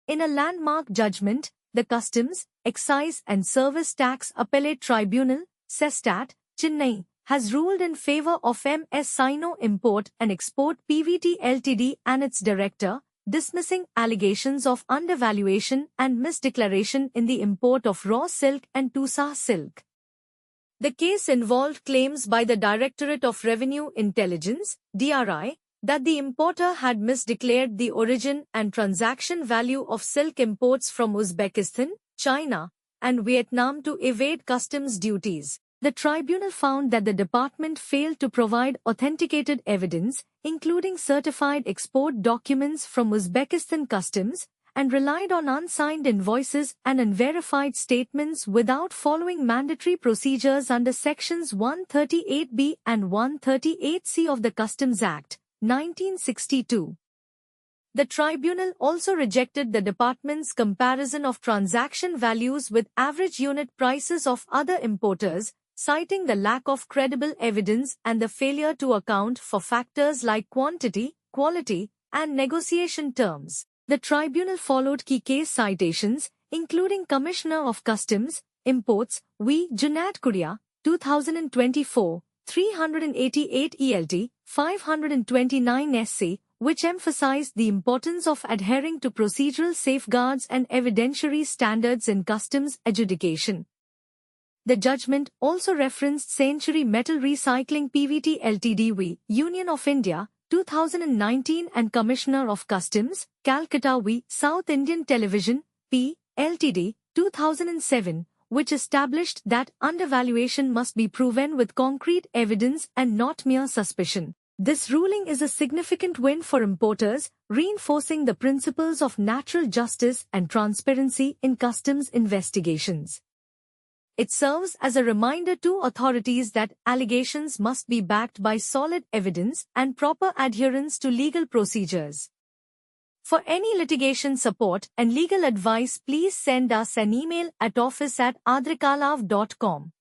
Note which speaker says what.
Speaker 1: In a landmark judgment, the Customs, Excise and Service Tax Appellate Tribunal, CESTAT, Chennai, has ruled in favor of MS Sino Import and Export Pvt Ltd and its director, dismissing allegations of undervaluation and misdeclaration in the import of raw silk and Tussa silk. The case involved claims by the Directorate of Revenue Intelligence, DRI, that the importer had misdeclared the origin and transaction value of silk imports from Uzbekistan, China, and Vietnam to evade customs duties. The tribunal found that the department failed to provide authenticated evidence, including certified export documents from Uzbekistan customs, and relied on unsigned invoices and unverified statements without following mandatory procedures under Sections 138B and 138C of the Customs Act, 1962. The tribunal also rejected the department's comparison of transaction values with average unit prices of other importers, citing the lack of credible evidence and the failure to account for factors like quantity, quality, and negotiation terms. The tribunal followed key case citations, including Commissioner of Customs, Imports, V. Junaid Kuria, 2024, 388 ELT, 529 SC, which emphasized the importance of adhering to procedural safeguards and evidentiary standards in customs adjudication. The judgment also referenced Century Metal Recycling Pvt Ltd v. Union of India, 2019 and Commissioner of Customs, Calcutta v. South Indian Television, P. Ltd., 2007, which established that undervaluation must be proven with concrete evidence and not mere suspicion. This ruling is a significant win for importers, reinforcing the principles of natural justice and transparency in customs investigations. It serves as a reminder to authorities that allegations must be backed by solid evidence and proper adherence to legal procedures. For any litigation support and legal advice, please send us an email at office@adrikalav.com.